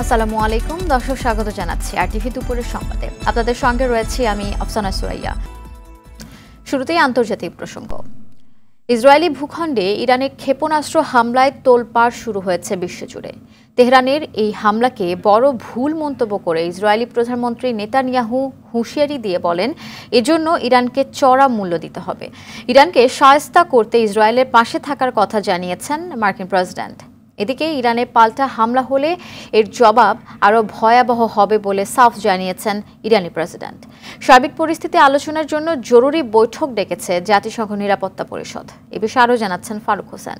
আসসালামু আলাইকুম দর্শক, স্বাগত জানাচ্ছি আরটিভি দুপুরের সংবাদে। আপনাদের সঙ্গে রয়েছি আমি আফসানা সুরাইয়া। শুরুতেই আন্তর্জাতিক প্রসঙ্গ। ইসরায়েলি ভূখণ্ডে ইরানের ক্ষেপণাস্ত্র হামলায় তোলপাড় শুরু হয়েছে বিশ্বজুড়ে। তেহরানের এই হামলাকে বড় ভুল মন্তব্য করে ইসরায়েলি প্রধানমন্ত্রী নেতানিয়াহু হুঁশিয়ারি দিয়ে বলেন, এজন্য ইরানকে চড়া মূল্য দিতে হবে। ইরানকে শায়েস্তা করতে ইসরায়েলের পাশে থাকার কথা জানিয়েছেন মার্কিন প্রেসিডেন্ট। এদিকে ইরানে পাল্টা হামলা হলে এর জবাব আরও ভয়াবহ হবে বলে সাফ জানিয়েছেন ইরানি প্রেসিডেন্ট। সার্বিক পরিস্থিতি আলোচনার জন্য জরুরি বৈঠক ডেকেছে জাতিসংঘ নিরাপত্তা পরিষদ। এ বিষয়ে আরও জানাচ্ছেন ফারুক হোসেন।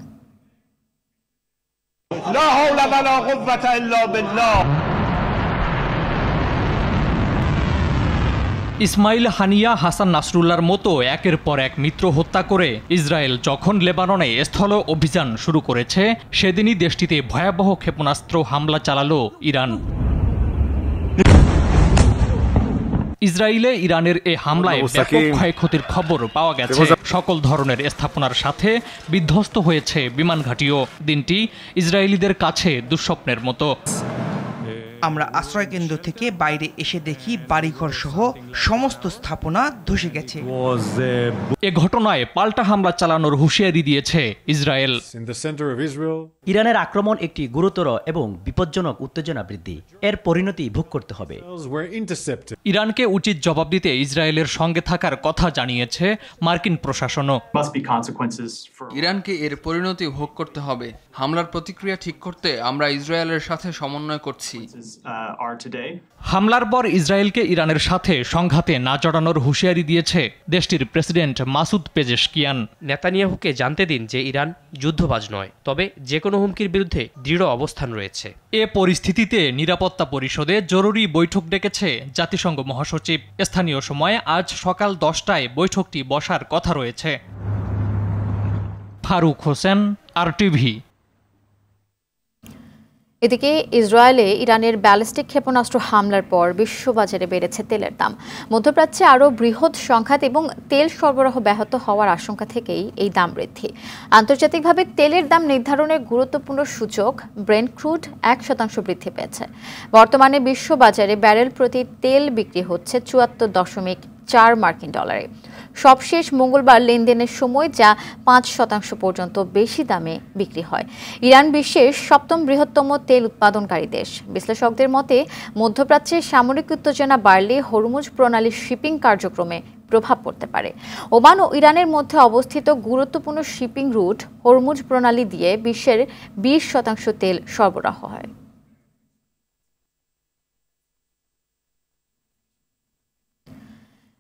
ইসমাইল হানিয়া হাসান নাসরুল্লাহর মতো একের পর এক মিত্র হত্যা করে ইসরায়েল যখন লেবাননে স্থল অভিযান শুরু করেছে, সেদিনই দেশটিতে ভয়াবহ ক্ষেপণাস্ত্র হামলা চালালো ইরান। ইসরায়েলে ইরানের এই হামলায় ব্যাপক ক্ষয়ক্ষতির খবর পাওয়া গেছে। সকল ধরনের স্থাপনার সাথে বিধ্বস্ত হয়েছে বিমান ঘাঁটিও। দিনটি ইসরায়েলিদের কাছে দুঃস্বপ্নের মতো। আমরা আশ্রয়কেন্দ্র থেকে বাইরে এসে দেখি বাড়িঘর সহ সমস্ত স্থাপনা ধসে গেছে। এ ঘটনায় পাল্টা হামলা চালানোর হুঁশিয়ারি দিয়েছে ইসরায়েল। ইরানের আক্রমণ একটি গুরুতর এবং বিপজ্জনক উত্তেজনা বৃদ্ধি, এর পরিণতি ভোগ করতে হবে। ইরানকে উচিত জবাব দিতে ইসরায়েলের সঙ্গে থাকার কথা জানিয়েছে মার্কিন প্রশাসনও। ইরানকে এর পরিণতি ভোগ করতে হবে। হামলার প্রতিক্রিয়া ঠিক করতে আমরা ইসরায়েলের সাথে সমন্বয় করছি। হামলার পর ইসরায়েলকে ইরানের সাথে সংঘাতে না জড়ানোর হুঁশিয়ারি দিয়েছে দেশটির প্রেসিডেন্ট মাসুদ পেজেশকিয়ান। নেতানিয়াহুকে জানতে দিন যে ইরান যুদ্ধবাজ নয়, তবে যে কোনো হুমকির বিরুদ্ধে দৃঢ় অবস্থান রয়েছে। এ পরিস্থিতিতে নিরাপত্তা পরিষদে জরুরি বৈঠক ডেকেছে জাতিসংঘ মহাসচিব। স্থানীয় সময় আজ সকাল 10টায় বৈঠকটি বসার কথা রয়েছে। ফারুক হোসেন, আরটিভি। এদিকে ইসরায়েলে ইরানের ব্যালিস্টিক ক্ষেপণাস্ত্র হামলার পর বিশ্ববাজারে বেড়েছে তেলের দাম। মধ্যপ্রাচ্যে আরও বৃহৎ সংঘাত এবং তেল সরবরাহ ব্যাহত হওয়ার আশঙ্কা থেকেই এই দাম বৃদ্ধি। আন্তর্জাতিকভাবে তেলের দাম নির্ধারণের গুরুত্বপূর্ণ সূচক ব্রেন্ট ক্রুড 1% বৃদ্ধি পেয়েছে। বর্তমানে বিশ্ববাজারে ব্যারেল প্রতি তেল বিক্রি হচ্ছে 74.4 মার্কিন ডলারে। সবশেষ মঙ্গলবার লেনদেনের সময় যা 5% পর্যন্ত বেশি দামে বিক্রি হয়। ইরান বিশ্বের 7ম বৃহত্তম তেল উৎপাদনকারী দেশ। বিশ্লেষকদের মতে মধ্যপ্রাচ্যে সামরিক উত্তেজনা বাড়লে হরমুজ প্রণালীর শিপিং কার্যক্রমে প্রভাব পড়তে পারে। ওমান ও ইরানের মধ্যে অবস্থিত গুরুত্বপূর্ণ শিপিং রুট হরমুজ প্রণালী দিয়ে বিশ্বের 20% তেল সরবরাহ হয়।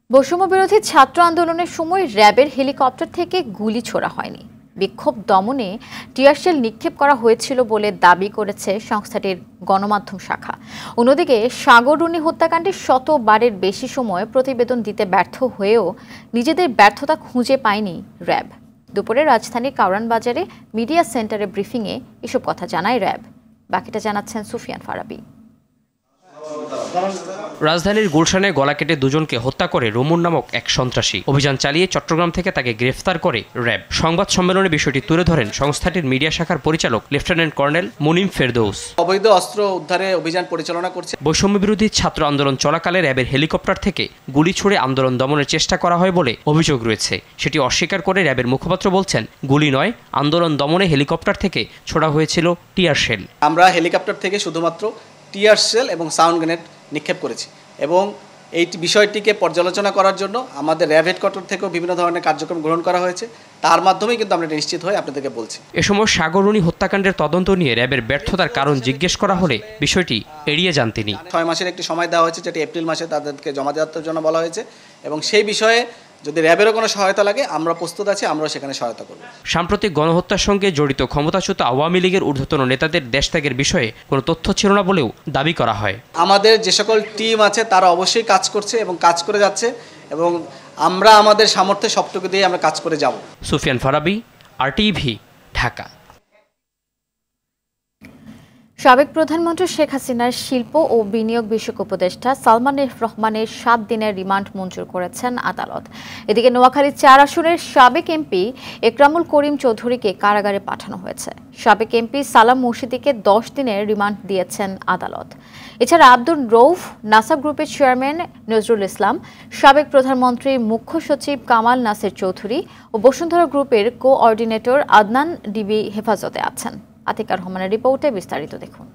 বৈষম্য বিরোধী ছাত্র আন্দোলনের সময় র্যাবের হেলিকপ্টার থেকে গুলি ছোড়া হয়নি। বিক্ষোভ দমনে টিয়ারশেল নিক্ষেপ করা হয়েছিল বলে দাবি করেছে সংস্থাটির গণমাধ্যম শাখা। অন্যদিকে সাগররুনি হত্যাকাণ্ডে 100বারের বেশি সময় প্রতিবেদন দিতে ব্যর্থ হয়েও নিজেদের ব্যর্থতা খুঁজে পায়নি র্যাব। দুপুরে রাজধানীর কাউরান বাজারে মিডিয়া সেন্টারে ব্রিফিংয়ে এসব কথা জানায় র্যাব। বাকিটা জানাচ্ছেন সুফিয়ান ফারাবি। রাজধানীর গুলশানে গলা কেটে দুজনকে হত্যা করে রুমুন নামক এক সন্ত্রাসী। অভিযান চালিয়ে চট্টগ্রাম থেকে তাকে গ্রেফতার করে র্যাব। সংবাদ সম্মেলনে বিষয়টি তুলে ধরেন সংস্থাটির মিডিয়া শাখার পরিচালক লেফটেন্যান্ট কর্নেল মুনিম ফেরদৌস। অবৈধ অস্ত্র উদ্ধারে অভিযান পরিচালনা করছে। বৈষম্য বিরোধী ছাত্র আন্দোলন চলাকালে র্যাবের হেলিকপ্টার থেকে গুলি ছুড়ে আন্দোলন দমনের চেষ্টা করা হয় বলে অভিযোগ রয়েছে। সেটি অস্বীকার করে র্যাবের মুখপাত্র বলছেন, গুলি নয়, আন্দোলন দমনে হেলিকপ্টার থেকে ছোড়া হয়েছিল টিয়ার শেল। আমরা হেলিকপ্টার থেকে শুধুমাত্র টিয়ার শেল এবং সাউন্ড গ্রেনেড নিক্ষেপ করেছি এবং এই বিষয়টিকে পর্যালোচনা করার জন্য আমাদের র্যাব হেডকোয়ার্টার থেকেও বিভিন্ন ধরনের কার্যক্রম গ্রহণ করা হয়েছে। তার মাধ্যমেই কিন্তু আমরা নিশ্চিত হয়ে আপনাদেরকে বলছি। এ সময় সাগররুনি হত্যাকাণ্ডের তদন্ত নিয়ে র্যাবের ব্যর্থতার কারণ জিজ্ঞেস করা হলে বিষয়টি এড়িয়ে যান তিনি। 6 মাসের একটি সময় দেওয়া হয়েছে, যেটি এপ্রিল মাসে তাদেরকে জমা দেওয়ার জন্য বলা হয়েছে এবং সেই বিষয়ে যদি র্যাবেরও কোনো সহায়তা লাগে আমরা প্রস্তুত আছি, আমরাও সেখানে সহায়তা করব। সাম্প্রতিক গণহত্যার সঙ্গে জড়িত ক্ষমতাচ্যুত আওয়ামী লীগের ঊর্ধ্বতন নেতাদের দেশত্যাগের বিষয়ে কোনো তথ্য ছিল না বলেও দাবি করা হয়। আমাদের যে সকল টিম আছে তারা অবশ্যই কাজ করছে এবং কাজ করে যাচ্ছে এবং আমরা আমাদের সামর্থ্যে সবটুকু দিয়ে আমরা কাজ করে যাব। সুফিয়ান ফারাবি, আরটিভি, ঢাকা। সাবেক প্রধানমন্ত্রী শেখ হাসিনার শিল্প ও বিনিয়োগ বিষয়ক উপদেষ্টা সালমান এফ রহমানের 7 দিনের রিমান্ড মঞ্জুর করেছেন আদালত। এদিকে নোয়াখালী 4 আসনের সাবেক এমপি একরামুল করিম চৌধুরীকে কারাগারে পাঠানো হয়েছে। সাবেক এমপি সালাম মুর্শিদিকে 10 দিনের রিমান্ড দিয়েছেন আদালত। এছাড়া আব্দুর রৌফ, নাসা গ্রুপের চেয়ারম্যান নজরুল ইসলাম, সাবেক প্রধানমন্ত্রীর মুখ্য সচিব কামাল নাসির চৌধুরী ও বসুন্ধরা গ্রুপের কোঅর্ডিনেটর আদনান ডিবি হেফাজতে আছেন। আতিকার রহমানের রিপোর্টে বিস্তারিত দেখুন।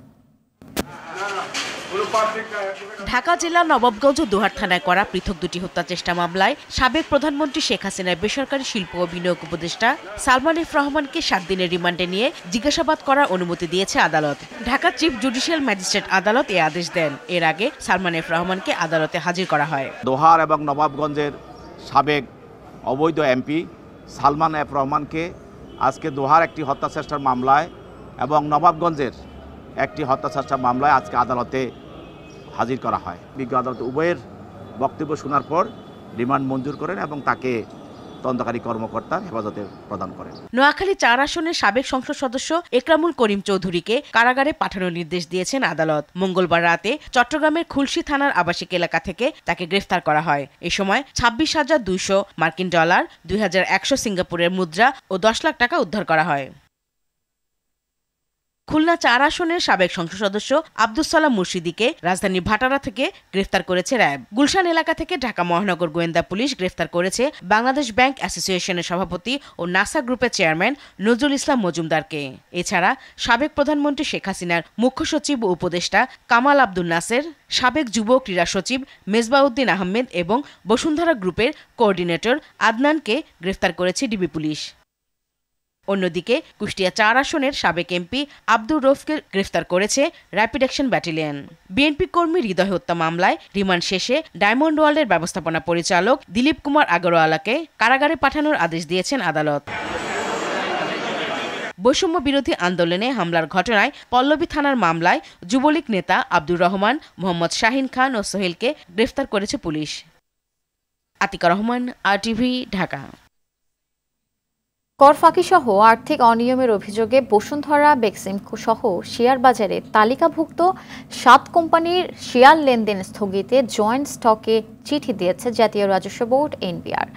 ঢাকা জেলার নবাবগঞ্জ ও দোহার থানায় করা পৃথক দুটি হত্যা চেষ্টা মামলায় সাবেক প্রধানমন্ত্রী শেখ হাসিনার বেসরকারি শিল্প ও বিনিয়োগ উপদেষ্টা সালমান এফ রহমানকে 7 দিনের রিমান্ডে নিয়ে জিজ্ঞাসাবাদ করার অনুমতি দিয়েছে আদালত। ঢাকা চিফ জুডিশিয়াল ম্যাজিস্ট্রেট আদালত এই আদেশ দেন। এর আগে সালমান এফ রহমানকে আদালতে হাজির করা হয়। দোহার এবং নবাবগঞ্জের সাবেক অবৈধ এমপি সালমান এফ রহমানকে আজকে দোহার একটি হত্যা চেষ্টার মামলায় এবং নবাবগঞ্জের একটি হত্যা চেষ্টার মামলায় আজকে আদালতে হাজির করা হয়। বিজ্ঞ আদালত উভয়ের বক্তব্য শোনার পর রিমান্ড মঞ্জুর করেন এবং তাকে তদন্তকারী কর্মকর্তার হেফাজতে প্রদান করেন। নোয়াখালী 4 আসনের সাবেক সংসদ সদস্য একরামুল করিম চৌধুরীকে কারাগারে পাঠানোর নির্দেশ দিয়েছেন আদালত। মঙ্গলবার রাতে চট্টগ্রামের খুলশী থানার আবাসিক এলাকা থেকে তাকে গ্রেফতার করা হয়। এ সময় 26,200 মার্কিন ডলার, 2,100 সিঙ্গাপুরের মুদ্রা ও 10 লাখ টাকা উদ্ধার করা হয়। খুলনা 4 আসনের সাবেক সংসদ সদস্য আব্দুস সালাম মুর্শিদিকে রাজধানী ভাটারা থেকে গ্রেফতার করেছে র্যাব। গুলশান এলাকা থেকে ঢাকা মহানগর গোয়েন্দা পুলিশ গ্রেফতার করেছে বাংলাদেশ ব্যাংক অ্যাসোসিয়েশনের সভাপতি ও নাসা গ্রুপের চেয়ারম্যান নজরুল ইসলাম মজুমদারকে। এছাড়া সাবেক প্রধানমন্ত্রী শেখ হাসিনার মুখ্য সচিব ও উপদেষ্টা কামাল আব্দুল নাসের, সাবেক যুব ক্রীড়া সচিব মেজবাউদ্দিন আহমেদ এবং বসুন্ধরা গ্রুপের কোঅর্ডিনেটর আদনানকে গ্রেফতার করেছে ডিবি পুলিশ। অন্যদিকে কুষ্টিয়া 4 আসনের সাবেক এমপি আব্দুর রৌফকে গ্রেফতার করেছে র্যাপিড অ্যাকশন ব্যাটালিয়ন। বিএনপি কর্মী হৃদয় হত্যা মামলায় রিমান্ড শেষে ডায়মন্ড ওয়ার্ল্ডের ব্যবস্থাপনা পরিচালক দিলীপ কুমার আগরওয়ালাকে কারাগারে পাঠানোর আদেশ দিয়েছেন আদালত। বৈষম্য বিরোধী আন্দোলনে হামলার ঘটনায় পল্লবী থানার মামলায় যুবলীগ নেতা আব্দুর রহমান, মোহাম্মদ শাহিন খান ও সোহেলকে গ্রেফতার করেছে পুলিশ। আতিকা রহমান, RTV, ঢাকা। কর ফাঁকিসহ আর্থিক অনিয়মের অভিযোগে বসুন্ধরা বেক্সিমকো সহ শেয়ার বাজারে তালিকাভুক্ত 7 কোম্পানির শেয়ার লেনদেন স্থগিতে জয়েন্ট স্টকে চিঠি দিয়েছে জাতীয় রাজস্ব বোর্ড NBR।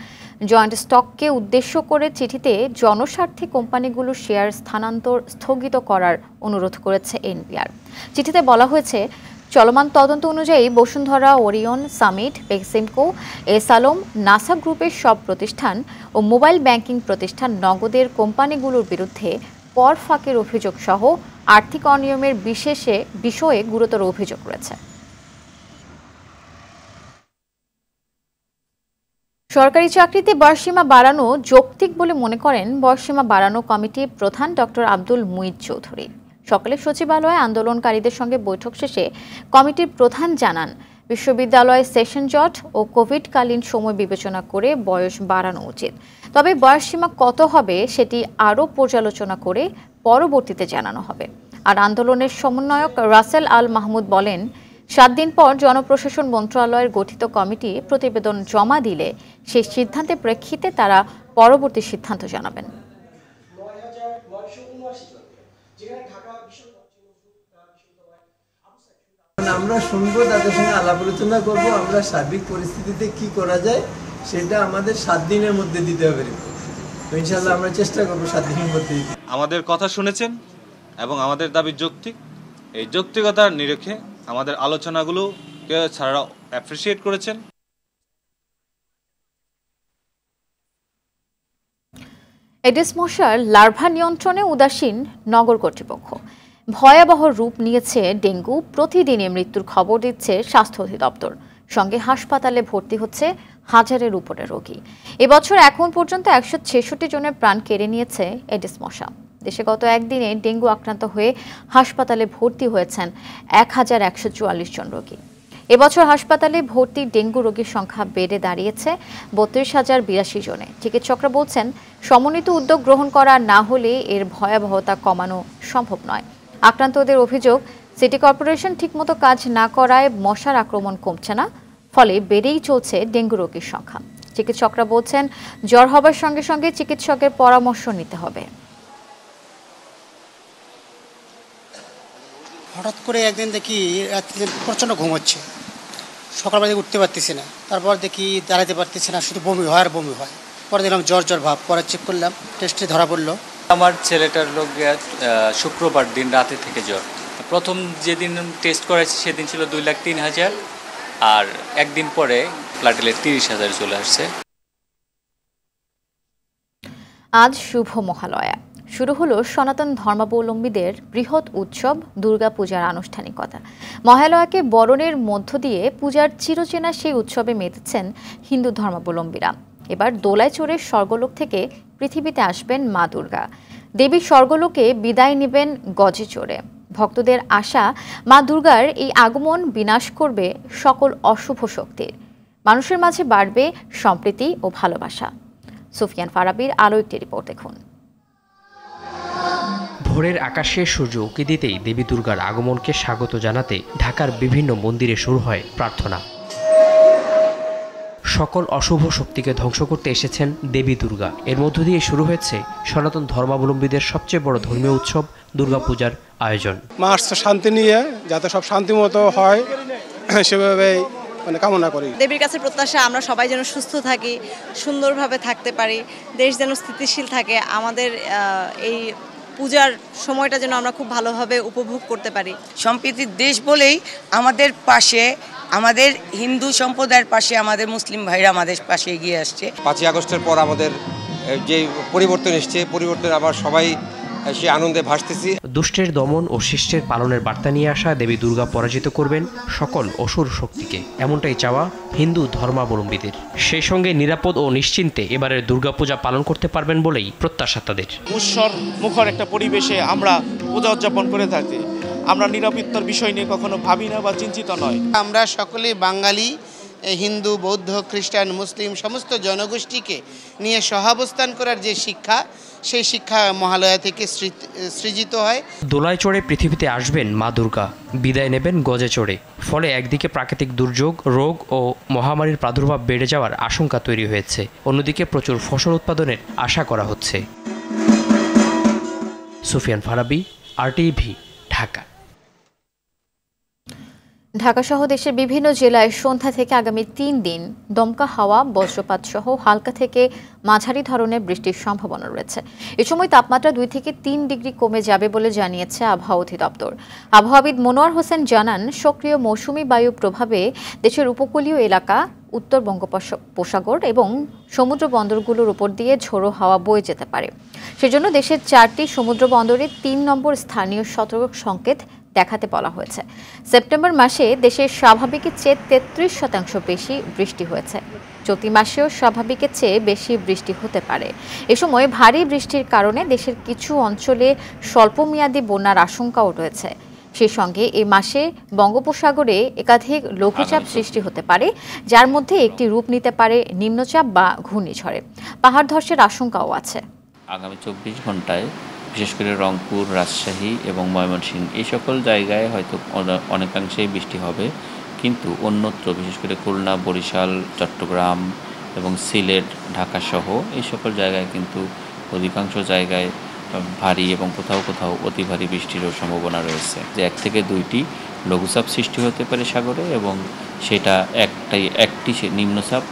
জয়েন্ট স্টককে উদ্দেশ্য করে চিঠিতে জনস্বার্থে কোম্পানিগুলোর শেয়ার স্থানান্তর স্থগিত করার অনুরোধ করেছে NBR। চিঠিতে বলা হয়েছে, চলমান তদন্ত অনুযায়ী বসুন্ধরা, ওরিয়ন, সামিট, বেক্সিমকো, এসালম, নাসা গ্রুপের সব প্রতিষ্ঠান ও মোবাইল ব্যাংকিং প্রতিষ্ঠান নগদের কোম্পানিগুলোর বিরুদ্ধে কর ফাঁকির অভিযোগ সহ আর্থিক অনিয়মের বিষয়ে গুরুতর অভিযোগ রয়েছে। সরকারি চাকরিতে বয়সসীমা বাড়ানো যৌক্তিক বলে মনে করেন বয়সসীমা বাড়ানো কমিটির প্রধান ডক্টর আব্দুল মুইদ চৌধুরী। সকালে সচিবালয়ে আন্দোলনকারীদের সঙ্গে বৈঠক শেষে কমিটির প্রধান জানান, বিশ্ববিদ্যালয়ে সেশন জট ও কোভিডকালীন সময় বিবেচনা করে বয়স বাড়ানো উচিত। তবে বয়সসীমা কত হবে সেটি আরও পর্যালোচনা করে পরবর্তীতে জানানো হবে। আর আন্দোলনের সমন্বয়ক রাসেল আল মাহমুদ বলেন, 7 দিন পর জনপ্রশাসন মন্ত্রণালয়ের গঠিত কমিটি প্রতিবেদন জমা দিলে সেই সিদ্ধান্তের প্রেক্ষিতে তারা পরবর্তী সিদ্ধান্ত জানাবেন। আমরা শুনবো, তাদের সঙ্গে আলাপ আলোচনা করবো, আমরা সার্বিক পরিস্থিতিতে কি করা যায় সেটা আমাদের 7 দিনের মধ্যে দিতে হবে। তো ইনশাআল্লাহ আমরা চেষ্টা করবো 7 দিনের মধ্যে দিতে। আমাদের কথা শুনেছেন এবং আমাদের দাবি যৌক্তিক। এই যৌক্তিকতার নিরিখে আমাদের আলোচনাগুলোকে ছাড়া অ্যাপ্রিসিয়েট করেছেন। এডিস মশার লার্ভা নিয়ন্ত্রণে উদাসীন নগর কর্তৃপক্ষ। ভয়াবহ রূপ নিয়েছে ডেঙ্গু। প্রতিদিনই মৃত্যুর খবর দিচ্ছে স্বাস্থ্য অধিদপ্তর। সঙ্গে হাসপাতালে ভর্তি হচ্ছে হাজারের উপরে রোগী। এবছর এখন পর্যন্ত 166 জনের প্রাণ কেড়ে নিয়েছে এডিস মশা। দেশে গত একদিনে ডেঙ্গু আক্রান্ত হয়ে হাসপাতালে ভর্তি হয়েছেন 1144 জন রোগী। এবছর হাসপাতালে ভর্তি ডেঙ্গু রোগীর সংখ্যা বেড়ে দাঁড়িয়েছে 32,082 জনে। চিকিৎসকরা বলছেন, সমন্বিত উদ্যোগ গ্রহণ করা না হলে এর ভয়াবহতা কমানো সম্ভব নয়। আক্রান্তদের অভিযোগ, সিটি কর্পোরেশন ঠিকমতো কাজ না করায় মশার আক্রমণ কমছে না, ফলে বেড়েই চলছে ডেঙ্গু রোগীর সংখ্যা। চিকিৎসকরা বলছেন, জ্বর হবার সঙ্গে সঙ্গে চিকিৎসকের পরামর্শ নিতে হবে। হঠাৎ করে একদিন দেখি রাত্রিতে প্রচণ্ড ঘুম হচ্ছে, সকালবেলা উঠতে পারতেছি না, তারপর দেখি দাঁড়াতে পারতেছি না, শুধু বমি হয় আর বমি হয়। পরে দিলাম জ্বর ভাব, পরে চেক করলাম, টেস্টে ধরা পড়লো। আমার ছেলেটার লোক শুক্রবার দিন রাতে থেকে জ্বর। প্রথম যেদিন টেস্ট করেছি সেদিন ছিল 2,03,000, আর একদিন পরে প্লাটিলেট 30,000 চলে আসছে। আজ শুভ মহালয়া, শুরু হলো সনাতন ধর্মাবলম্বীদের বৃহৎ উৎসব দুর্গাপূজার আনুষ্ঠানিকতা। মহালয়াকে বরণের মধ্য দিয়ে পূজার চিরচেনা সেই উৎসবে মেতেছেন হিন্দু ধর্মাবলম্বীরা। এবার দোলায় চড়ে স্বর্গলোক থেকে পৃথিবীতে আসবেন মা দুর্গা। দেবী স্বর্গলোকে বিদায় নেবেন গজে চড়ে। ভক্তদের আশা, মা দুর্গার এই আগমন বিনাশ করবে সকল অশুভ শক্তির। মানুষের মাঝে বাড়বে সম্প্রীতি ও ভালোবাসা। সুফিয়ান ফারাবির আরও একটি রিপোর্ট দেখুন। ভোরের আকাশে সূর্য উঁকি দিতেই দেবী দুর্গার আগমনকে স্বাগত জানাতে ঢাকার বিভিন্ন মন্দিরে শুরু হয় প্রার্থনা। সকল অশুভ শক্তিকে ধ্বংস করতে এসেছেন দেবী দুর্গা। এর মধ্য দিয়ে শুরু হয়েছে সনাতন ধর্মাবলম্বীদের সবচেয়ে বড় ধর্মীয় উৎসব দুর্গাপূজার আয়োজন। মা আসছে শান্তি নিয়ে, যাতে সব শান্তিমতো হয় সেভাবে কামনা করি। দেবীর কাছে প্রত্যাশা আমরা সবাই যেন সুস্থ থাকি, সুন্দরভাবে থাকতে পারি, দেশ যেন স্থিতিশীল থাকে, আমাদের এই পূজার সময়টা যেন আমরা খুব ভালোভাবে উপভোগ করতে পারি। সম্প্রীতির দেশ বলেই আমাদের পাশে, আমাদের হিন্দু সম্প্রদায়ের পাশে আমাদের মুসলিম ভাইরা আমাদের পাশে এগিয়ে আসছে। 5ই আগস্টের পর আমাদের যে পরিবর্তন এসছে, পরিবর্তন আবার সবাই সে আনন্দে ভাসতেছি। দুষ্টের দমন ও শিষ্টের পালনের বার্তা নিয়ে আসা দেবী দুর্গা পরাজিত করবেন সকল অসুর শক্তিকে, এমনটাই চাওয়া হিন্দু ধর্মাবলম্বীদের। সেই সঙ্গে নিরাপদ ও নিশ্চিন্তে এবারের দুর্গাপূজা পালন করতে পারবেন বলেই প্রত্যাশা তাদের। উৎসব মুখর একটা পরিবেশে আমরা পূজা উদযাপন করে থাকি। আমরা নিরাপত্তার বিষয় নিয়ে কখনো ভাবি না বা চিন্তিত নয়। আমরা সকলে বাঙালি, হিন্দু, বৌদ্ধ, খ্রিস্টান, মুসলিম সমস্ত জনগোষ্ঠীকে নিয়ে সহাবস্থান করার যে শিক্ষা, সেই শিক্ষা মহালয়া থেকে সৃজিত হয়। দোলায় চড়ে পৃথিবীতে আসবেন মা দুর্গা, বিদায় নেবেন গজে চড়ে। ফলে একদিকে প্রাকৃতিক দুর্যোগ, রোগ ও মহামারীর প্রাদুর্ভাব বেড়ে যাওয়ার আশঙ্কা তৈরি হয়েছে, অন্যদিকে প্রচুর ফসল উৎপাদনের আশা করা হচ্ছে। সুফিয়ান ফারাবি, RTV, ঢাকা। ঢাকাসহ দেশের বিভিন্ন জেলায় সন্ধ্যা থেকে আগামী 3 দিন দমকা হাওয়া, বজ্রপাত সহ হালকা থেকে মাঝারি ধরনের বৃষ্টির সম্ভাবনা রয়েছে। এ সময় তাপমাত্রা 2 থেকে 3 ডিগ্রি কমে যাবে বলে জানিয়েছে আবহাওয়া অধিদপ্তর। আবহাওয়াবিদ মনোয়ার হোসেন জানান, সক্রিয় মৌসুমি বায়ু প্রভাবে দেশের উপকূলীয় এলাকা, উত্তর বঙ্গোপসাগর এবং সমুদ্র বন্দরগুলোর উপর দিয়ে ঝোড়ো হাওয়া বয়ে যেতে পারে। সেজন্য দেশের 4টি সমুদ্র বন্দরে 3 নম্বর স্থানীয় সতর্ক সংকেত দেখাতে বলা হয়েছে। সেপ্টেম্বর মাসে দেশের স্বাভাবিকের চেয়ে 33% বেশি বৃষ্টি হয়েছে। চলতি মাসেও স্বাভাবিকের চেয়ে বেশি বৃষ্টি হতে পারে। এ সময় ভারী বৃষ্টির কারণে দেশের কিছু অঞ্চলে স্বল্পমেয়াদী বন্যার আশঙ্কাও রয়েছে। সেই সঙ্গে এই মাসে বঙ্গোপসাগরে একাধিক লঘুচাপ সৃষ্টি হতে পারে, যার মধ্যে একটি রূপ নিতে পারে নিম্নচাপ বা ঘূর্ণিঝড়ে। পাহাড় ধসের আশঙ্কাও আছে। আগামী 24 ঘন্টায় বিশেষ করে রংপুর, রাজশাহী এবং ময়মনসিংহ এই সকল জায়গায় হয়তো অনেকাংশেই বৃষ্টি হবে, কিন্তু অন্যত্র বিশেষ করে খুলনা, বরিশাল, চট্টগ্রাম এবং সিলেট, ঢাকা সহ এই সকল জায়গায় কিন্তু অধিকাংশ জায়গায় ভারী এবং কোথাও কোথাও অতি ভারী বৃষ্টিরও সম্ভাবনা রয়েছে। যে 1 থেকে 2টি লঘুচাপ সৃষ্টি হতে পারে সাগরে, এবং সেটা একটি নিম্নচাপ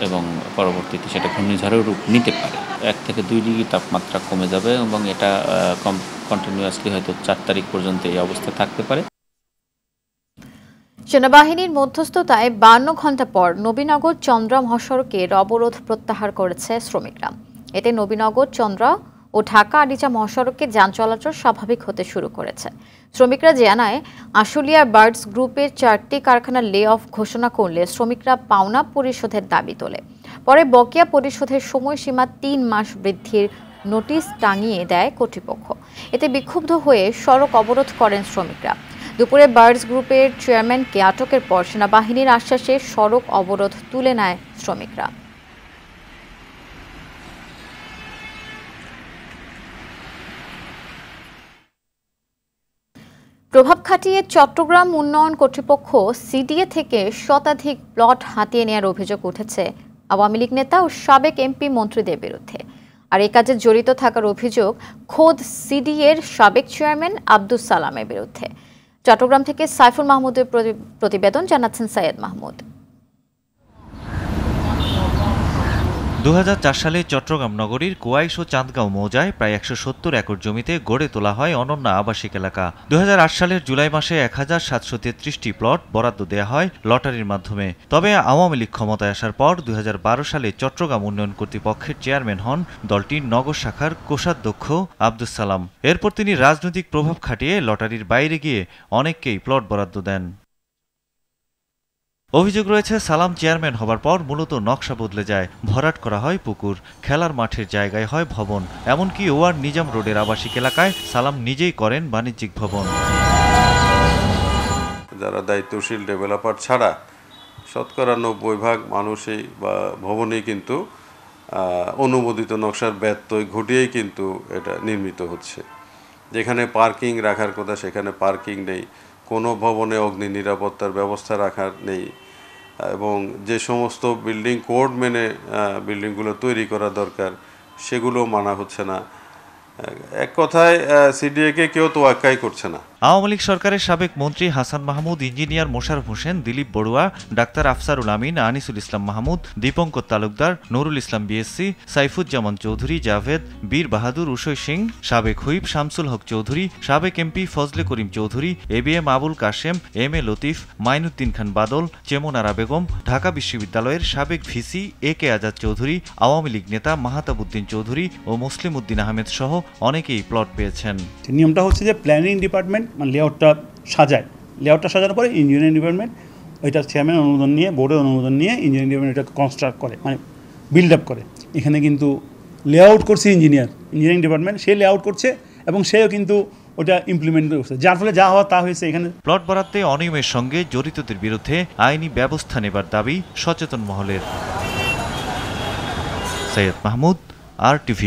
এবং পরবর্তীতে সেটা ঘূর্ণিঝড়ের রূপ নিতে পারে। 1 থেকে 2 ডিগ্রি তাপমাত্রা কমে যাবে এবং এটা কন্টিনিউয়াসলি হয়তো 4 তারিখ পর্যন্ত এই অবস্থা থাকতে পারে। সেনাবাহিনীর মধ্যস্থতায় 52 ঘণ্টা পর নবীনগর চন্দ্রা মহাসড়কের অবরোধ প্রত্যাহার করেছে শ্রমিকরা। এতে নবীনগর চন্দ্রা ও ঢাকা আরিচা মহাসড়কে যান চলাচল স্বাভাবিক হতে শুরু করেছে। শ্রমিকরা জানায়, আশুলিয়া বার্ডস গ্রুপের 4টি কারখানা লে অফ ঘোষণা করলে শ্রমিকরা পাওনা পরিশোধের দাবি তোলে। পরে বকেয়া পরিশোধের সময়সীমা 3 মাস বৃদ্ধির নোটিশ টাঙিয়ে দেয় কর্তৃপক্ষ। এতে বিক্ষুব্ধ হয়ে সড়ক অবরোধ করেন শ্রমিকরা। দুপুরে বার্ডস গ্রুপের চেয়ারম্যানকে আটকের পর সেনাবাহিনীর আশ্বাসে সড়ক অবরোধ তুলে নেয় শ্রমিকরা। প্রভাব খাটিয়ে চট্টগ্রাম উন্নয়ন কর্তৃপক্ষ সিডিএ থেকে শতাধিক প্লট হাতিয়ে নেওয়ার অভিযোগ উঠেছে আওয়ামী লীগ নেতা ও সাবেক এমপি মন্ত্রীদের বিরুদ্ধে। আর এই কাজে জড়িত থাকার অভিযোগ খোদ সিডিএর সাবেক চেয়ারম্যান আব্দুস সালামের বিরুদ্ধে। চট্টগ্রাম থেকে সাইফুল মাহমুদের প্রতিবেদন, জানাচ্ছেন সৈয়দ মাহমুদ। 2004 সালে চট্টগ্রাম নগরীর কোয়াইশ ও চাঁদগাঁও মৌজায় প্রায় 170 একর জমিতে গড়ে তোলা হয় অনন্য আবাসিক এলাকা। 2008 সালের জুলাই মাসে 1733টি প্লট বরাদ্দ দেয়া হয় লটারির মাধ্যমে। তবে আওয়ামী লীগ ক্ষমতায় আসার পর 2012 সালে চট্টগ্রাম উন্নয়ন কর্তৃপক্ষের চেয়ারম্যান হন দলটির নগর শাখার কোষাধ্যক্ষ আব্দুস সালাম। এরপর তিনি রাজনৈতিক প্রভাব খাটিয়ে লটারির বাইরে গিয়ে অনেককেই প্লট বরাদ্দ দেন। অভিযোগ রয়েছে, সালাম চেয়ারম্যান হবার পর মূলত নকশা বদলে যায়, ভরাট করা হয় পুকুর, খেলার মাঠের জায়গায় হয় ভবন, এমনকি ওয়ার নিজাম রোডের আবাসিক এলাকায় সালাম নিজেই করেন বাণিজ্যিক ভবন। যারা দায়িত্বশীল ডেভেলপার ছাড়া 90% মানুষই বা ভবনেই কিন্তু অনুমোদিত নকশার ব্যত্যয় ঘটিয়েই কিন্তু এটা নির্মিত হচ্ছে। যেখানে পার্কিং রাখার কথা সেখানে পার্কিং নেই, কোনো ভবনে অগ্নি নিরাপত্তার ব্যবস্থা রাখার নেই, এবং যে সমস্ত বিল্ডিং কোড মেনে বিল্ডিংগুলো তৈরি করা দরকার সেগুলো মানা হচ্ছে না। এক কথায় সিডিএকে কেউ তোয়াক্কাই করছে না। আওয়ামী লীগ সরকারের সাবেক মন্ত্রী হাসান মাহমুদ, ইঞ্জিনিয়ার মোশাররফ হোসেন, দিলীপ বড়ুয়া, ডাক্তার আফসারুল আমিন, আনিসুল ইসলাম মাহমুদ, দীপঙ্কর তালুকদার, নুরুল ইসলাম বিএসসি, সাইফুজ্জামান চৌধুরী জাভেদ, বীর বাহাদুর উষয় সিং, সাবেক হুইপ শামসুল হক চৌধুরী, সাবেক MP Fazle Karim Chowdhury, ABM Abul Kashem, M A. Latif, Mainuddin খান বাদল, চেমনারা বেগম, ঢাকা বিশ্ববিদ্যালয়ের সাবেক ভিসি এ.কে. আজাদ চৌধুরী, আওয়ামী লীগ নেতা মাহাতাবউদ্দিন চৌধুরী ও মুসলিম উদ্দিন আহমেদ সহ অনেকেই প্লট পেয়েছেন। নিয়মটা হচ্ছে যে প্ল্যানিং ডিপার্টমেন্ট মানে লেআউটটা সাজায়, লেআউটটা সাজানোর পরে ইঞ্জিনিয়ারিং ডিপার্টমেন্ট ওইটা চেয়ারম্যান অনুমোদন নিয়ে, বোর্ডের অনুমোদন নিয়ে ইঞ্জিনিয়ারিং ডিপার্টমেন্ট এটা কনস্ট্রাক্ট করে, মানে বিল্ড আপ করে। এখানে কিন্তু লেআউট করছে ইঞ্জিনিয়ারিং ডিপার্টমেন্ট, সে লেআউট করছে এবং সেও কিন্তু ওটা ইমপ্লিমেন্ট করছে, যার ফলে যা হওয়া তা হয়েছে। এখানে প্লট বরাদ্দে অনিয়মের সঙ্গে জড়িতদের বিরুদ্ধে আইনি ব্যবস্থা নেবার দাবি সচেতন মহলের। সৈয়দ মাহমুদ, RTV।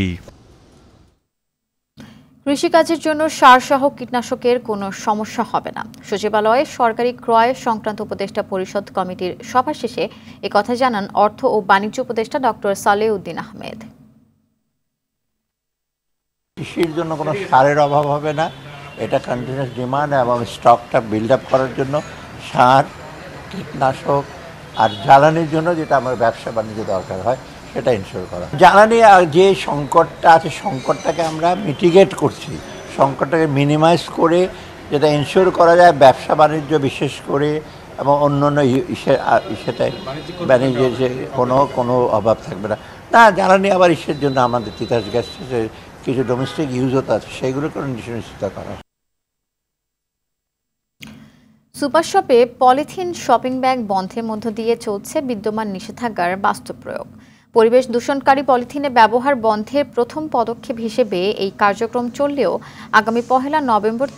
কৃষিকাজের জন্য সারসহ কীটনাশকের কোনো সমস্যা হবে না, সচিবালয়ে সরকারি ক্রয় সংক্রান্ত উপদেষ্টা পরিষদ কমিটির সভা শেষে একথা জানান অর্থ ও বাণিজ্য উপদেষ্টা ডক্টর সালেউদ্দিন আহমেদ। কৃষির জন্য কোনো সারের অভাব হবে না, এটা কন্টিনিউয়াস ডিমান্ড এবং স্টকটা বিল্ড আপ করার জন্য সার, কীটনাশক আর জ্বালানির জন্য যেটা আমার ব্যবসা বাণিজ্য দরকার হয় সেটা ইনশিওর করা। জ্বালানি যে সংকটটা আছে সংকটটাকে আমরা মিটিগেট করছি, সংকটটাকে মিনিমাইজ করে যেটা ইনশিওর করা যায় ব্যবসা বাণিজ্য বিশেষ করে এবং অন্যান্য ইসেটাই বাণিজ্যের যে কোনো অভাব থাকবে না। না জ্বালানি আবার ইসের জন্য আমাদের তিতাস গ্যাস কিছু ডোমেস্টিক ইউজও আছে, সেইগুলো নিশ্চিত করা। সুপার শপে পলিথিন শপিং ব্যাগ বন্ধের মধ্য দিয়ে চলছে বিদ্যমান নিষেধাজ্ঞার বাস্তব প্রয়োগ। পরিবেশ দূষণকারী পলিথিনের ব্যবহার বন্ধের প্রথম পদক্ষেপ হিসেবে এই কার্যক্রম চললেও আগামী 1 নভেম্বর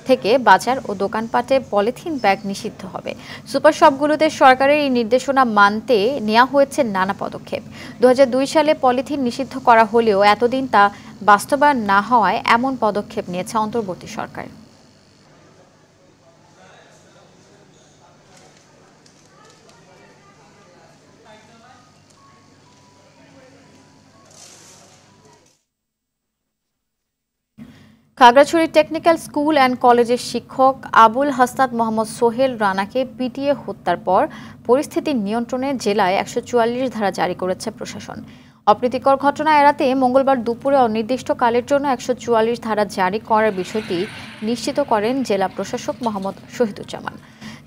থেকে বাজার ও দোকানপাটে পলিথিন ব্যাগ নিষিদ্ধ হবে। সুপার শপগুলোতে সরকারের এই নির্দেশনা মানতে নেওয়া হয়েছে নানা পদক্ষেপ। 2002 সালে পলিথিন নিষিদ্ধ করা হলেও এতদিন তা বাস্তবায়ন না হওয়ায় এমন পদক্ষেপ নিয়েছে অন্তর্বর্তী সরকার। খাগড়াছড়ি টেকনিক্যাল স্কুল অ্যান্ড কলেজের শিক্ষক আবুল হাসনাত মোহাম্মদ সোহেল রানাকে পিটিয়ে হত্যার পর পরিস্থিতি নিয়ন্ত্রণে জেলায় 144 ধারা জারি করেছে প্রশাসন। অপ্রীতিকর ঘটনা এড়াতে মঙ্গলবার দুপুরে অনির্দিষ্টকালের জন্য 144 ধারা জারি করার বিষয়টি নিশ্চিত করেন জেলা প্রশাসক মোহাম্মদ শহীদুজ্জামান।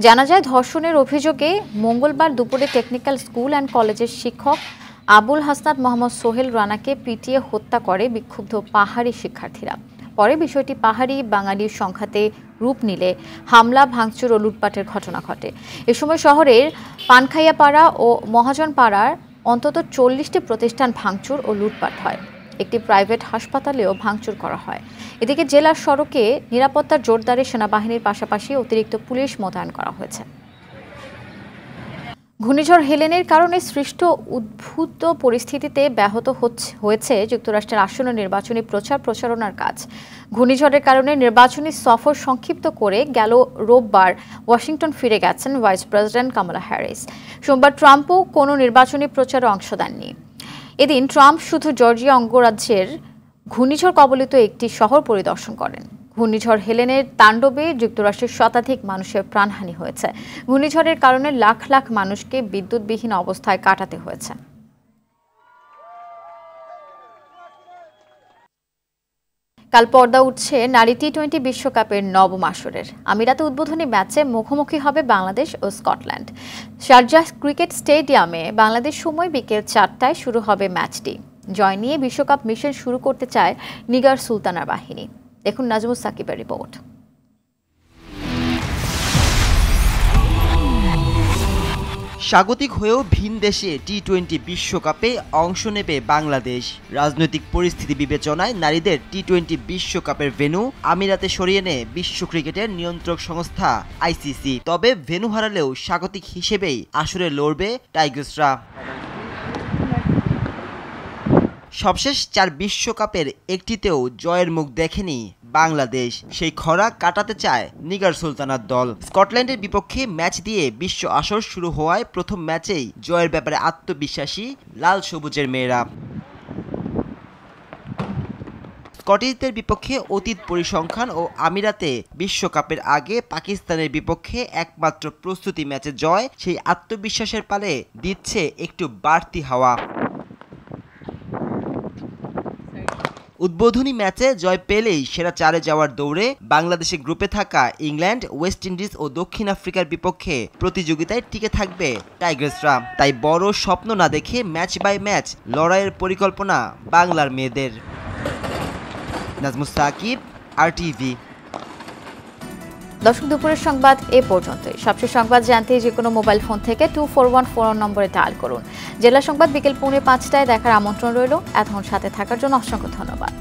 জানা যায়, ধর্ষণের অভিযোগে মঙ্গলবার দুপুরে টেকনিক্যাল স্কুল অ্যান্ড কলেজের শিক্ষক আবুল হাসনাত মোহাম্মদ সোহেল রানাকে পিটিয়ে হত্যা করে বিক্ষুব্ধ পাহাড়ি শিক্ষার্থীরা। পরে বিষয়টি পাহাড়ি বাঙালির সংঘাতে রূপ নিলে হামলা, ভাঙচুর ও লুটপাটের ঘটনা ঘটে। এ সময় শহরের পানখাইয়াপাড়া ও মহাজনপাড়ার অন্তত 40টি প্রতিষ্ঠান ভাঙচুর ও লুটপাট হয়। একটি প্রাইভেট হাসপাতালেও ভাঙচুর করা হয়। এদিকে জেলার সড়কে নিরাপত্তার জোরদারে সেনাবাহিনীর পাশাপাশি অতিরিক্ত পুলিশ মোতায়েন করা হয়েছে। ঘূর্ণিঝড় হেলেনের কারণে সৃষ্ট উদ্ভূত পরিস্থিতিতে ব্যাহত হয়েছে যুক্তরাষ্ট্রের আসন্ন নির্বাচনী প্রচারণার কাজ। ঘূর্ণিঝড়ের কারণে নির্বাচনী সফর সংক্ষিপ্ত করে গেল রোববার ওয়াশিংটন ফিরে গেছেন ভাইস প্রেসিডেন্ট কামালা হ্যারিস। সোমবার ট্রাম্পও কোনো নির্বাচনী প্রচারে অংশ দেননি। এদিন ট্রাম্প শুধু জর্জিয়া অঙ্গরাজ্যের ঘূর্ণিঝড় কবলিত একটি শহর পরিদর্শন করেন। ঘূর্ণিঝড় হেলেনের তাণ্ডবে যুক্তরাষ্ট্রের শতাধিক মানুষের প্রাণহানি হয়েছে। ঘূর্ণিঝড়ের কারণে লাখ লাখ মানুষকে বিদ্যুৎবিহীন অবস্থায় কাটাতে হয়েছে। কাল পর্দা উঠছে নারী টি-20 বিশ্বকাপের নবম আসরের। আমিরাতে উদ্বোধনী ম্যাচে মুখোমুখি হবে বাংলাদেশ ও স্কটল্যান্ড। শারজাহ ক্রিকেট স্টেডিয়ামে বাংলাদেশ সময় বিকেল 4টায় শুরু হবে ম্যাচটি। জয় নিয়ে বিশ্বকাপ মিশন শুরু করতে চায় নিগার সুলতানার বাহিনী। দেখুন নাজমুস সাকিবের রিপোর্ট। স্বাগতিক হয়েও ভিন দেশে টি-20 বিশ্বকাপে অংশ নেবে বাংলাদেশ। রাজনৈতিক পরিস্থিতি বিবেচনায় নারীদের টি-20 বিশ্বকাপের ভেন্যু আমিরাতে সরিয়ে নেয় বিশ্ব ক্রিকেটের নিয়ন্ত্রক সংস্থা আইসিসি। তবে ভেন্যু হারালেও স্বাগতিক হিসেবেই আসরে লড়বে টাইগার্সরা। সবশেষ 4 বিশ্বকাপের একটিতেও জয়ের মুখ দেখেনি বাংলাদেশ। সেই খরা কাটাতে চায় নিগার সুলতানার দল। স্কটল্যান্ডের বিপক্ষে ম্যাচ দিয়ে বিশ্ব আসর শুরু হওয়ায় প্রথম ম্যাচেই জয়ের ব্যাপারে আত্মবিশ্বাসী লাল সবুজের মেয়েরা। স্কটিশদের বিপক্ষে অতীত পরিসংখ্যান ও আমিরাতে বিশ্বকাপের আগে পাকিস্তানের বিপক্ষে একমাত্র প্রস্তুতি ম্যাচে জয় সেই আত্মবিশ্বাসের পালে দিচ্ছে একটু বাড়তি হাওয়া। উদ্বোধনী ম্যাচে জয় পেলেই সেরা 4-এ যাওয়ার দৌড়ে বাংলাদেশের গ্রুপে থাকা ইংল্যান্ড, ওয়েস্ট ইন্ডিজ ও দক্ষিণ আফ্রিকার বিপক্ষে প্রতিযোগিতায় টিকে থাকবে টাইগার্সরা। তাই বড় স্বপ্ন না দেখে ম্যাচ বাই ম্যাচ লড়াইয়ের পরিকল্পনা বাংলার মেয়েদের। নাজমুস সাকিব, RTV। দর্শক, দুপুরের সংবাদ এ পর্যন্তই। সবশেষ সংবাদ জানতে যে কোনো মোবাইল ফোন থেকে 2414 নম্বরে ডায়াল করুন। জেলা সংবাদ বিকেল 4:05টায় দেখার আমন্ত্রণ রইল। এতক্ষণ সাথে থাকার জন্য অসংখ্য ধন্যবাদ।